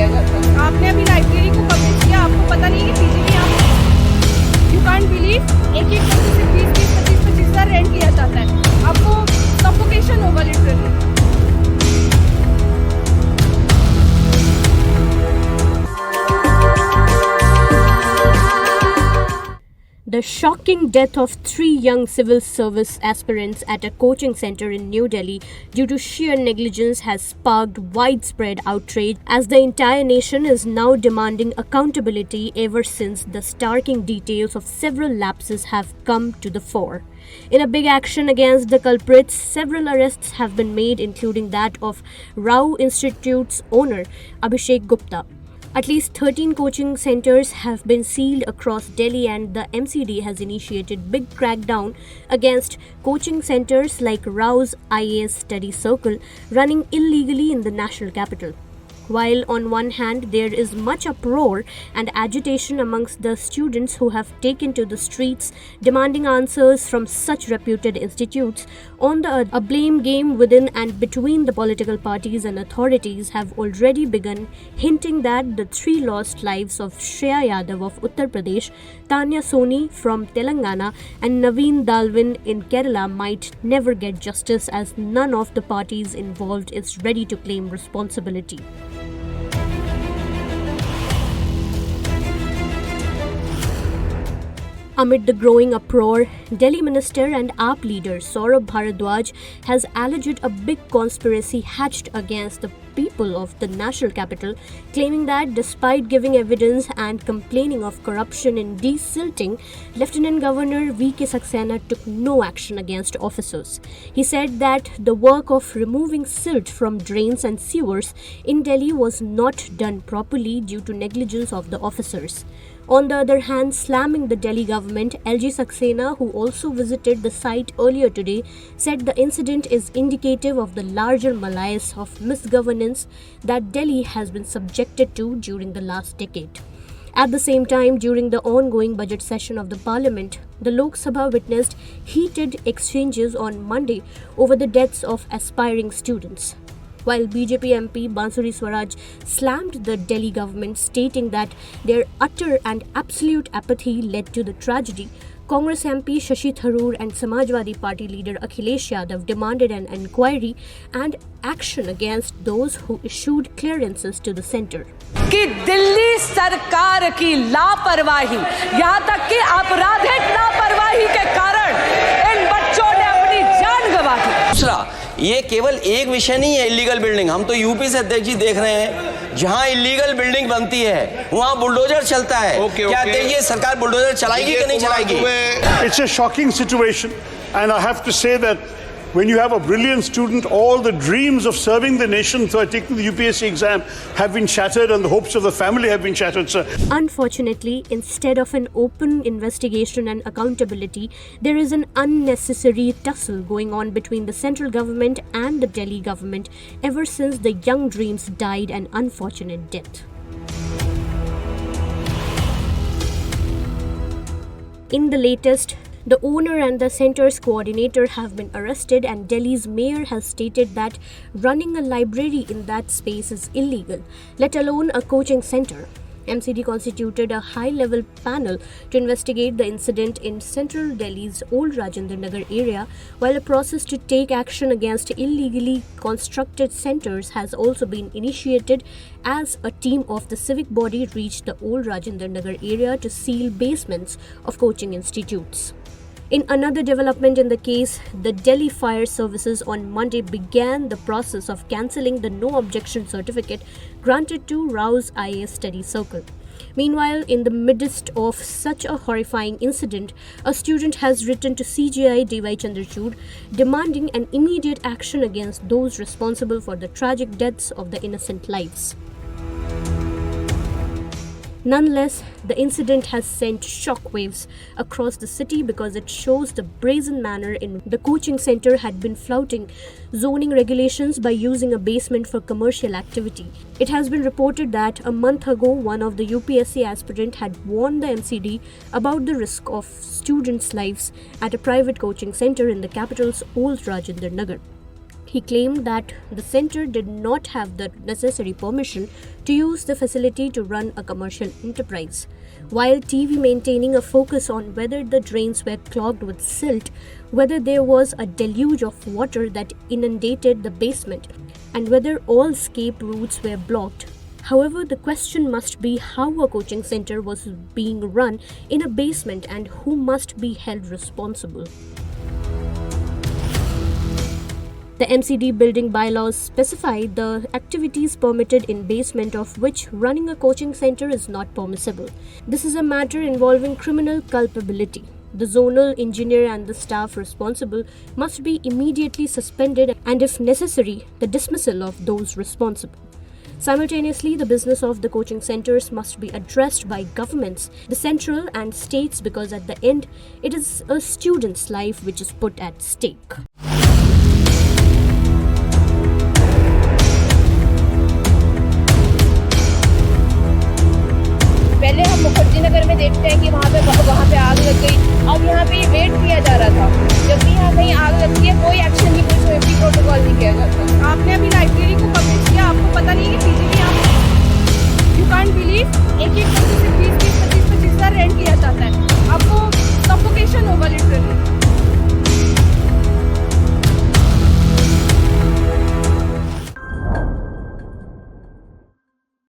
किया जाता है। आपने अभी लाइब्रेरी को पब्लिश किया, आपको पता नहीं है पीजीडी आप यू कांट बिलीव एक बच्चे से 20-25 हज़ार रेंट लिया जाता है। आपको सफोकेशन होगा literally. The shocking death of 3 young civil service aspirants at a coaching center in New Delhi due to sheer negligence has sparked widespread outrage as the entire nation is now demanding accountability ever since the starking details of several lapses have come to the fore. In a big action against the culprits, several arrests have been made, including that of Rao Institute's owner, Abhishek Gupta. At least 13 coaching centers have been sealed across Delhi, and the MCD has initiated big crackdown against coaching centers like Rao's IAS Study Circle running illegally in the national capital. While on one hand there is much uproar and agitation amongst the students who have taken to the streets demanding answers from such reputed institutes, on the other, a blame game within and between the political parties and authorities have already begun, hinting that the 3 lost lives of Shreya Yadav of Uttar Pradesh, Tanya Soni from Telangana and Naveen Dalwin in Kerala might never get justice, as none of the parties involved is ready to claim responsibility. Amid the growing uproar, Delhi Minister and AAP leader Saurabh Bharadwaj has alleged a big conspiracy hatched against the people of the national capital, claiming that despite giving evidence and complaining of corruption in desilting, Lieutenant Governor V.K. Saxena took no action against officers. He said that the work of removing silt from drains and sewers in Delhi was not done properly due to negligence of the officers. On the other hand, slamming the Delhi government, LG Saxena, who also visited the site earlier today, said the incident is indicative of the larger malaise of misgovernance that Delhi has been subjected to during the last decade. At the same time, during the ongoing budget session of the parliament, the Lok Sabha witnessed heated exchanges on Monday over the deaths of aspiring students. While BJP MP Bansuri Swaraj slammed the Delhi government, stating that their utter and absolute apathy led to the tragedy, Congress MP Shashi Tharoor and Samajwadi Party leader Akhilesh Yadav demanded an inquiry and action against those who issued clearances to the center. कि दिल्ली सरकार की लापरवाही, यहाँ तक कि आपराधिक लापरवाही के कारण इन बच्चों ने अपनी जान गंवा दी। दूसरा, ये केवल एक विषय नहीं है इलीगल बिल्डिंग। हम तो यूपी से अध्यक्ष जी देख रहे हैं, जहां इलीगल बिल्डिंग बनती है वहां बुलडोजर चलता है। क्या ये सरकार बुलडोजर चलाएगी कि नहीं चलाएगी? It's a shocking situation, and I have to say that when you have a brilliant student, all the dreams of serving the nation through taking the UPSC exam have been shattered, and the hopes of the family have been shattered, sir. Unfortunately, instead of an open investigation and accountability, there is an unnecessary tussle going on between the central government and the Delhi government ever since the young dreams died an unfortunate death. In the latest, the owner and the center's coordinator have been arrested, and Delhi's mayor has stated that running a library in that space is illegal, let alone a coaching center. MCD constituted a high-level panel to investigate the incident in central Delhi's old Rajendra Nagar area, while a process to take action against illegally constructed centers has also been initiated as a team of the civic body reached the old Rajendra Nagar area to seal basements of coaching institutes. In another development in the case, the Delhi Fire Services on Monday began the process of cancelling the no objection certificate granted to Rao's IAS Study Circle. Meanwhile, in the midst of such a horrifying incident, a student has written to CJI DY Chandrachud demanding an immediate action against those responsible for the tragic deaths of the innocent lives. Nonetheless, the incident has sent shockwaves across the city because it shows the brazen manner in the coaching center had been flouting zoning regulations by using a basement for commercial activity. It has been reported that a month ago, one of the UPSC aspirant had warned the MCD about the risk of students' lives at a private coaching center in the capital's old Rajendra Nagar. He claimed that the center did not have the necessary permission to use the facility to run a commercial enterprise, while TV maintaining a focus on whether the drains were clogged with silt, whether there was a deluge of water that inundated the basement, and whether all escape routes were blocked. However, the question must be how a coaching center was being run in a basement and who must be held responsible. The MCD building bylaws specify the activities permitted in basement, of which running a coaching center is not permissible. This is a matter involving criminal culpability. The zonal engineer and the staff responsible must be immediately suspended and, if necessary, the dismissal of those responsible. Simultaneously, the business of the coaching centers must be addressed by governments, the central and states, because at the end, it is a student's life which is put at stake.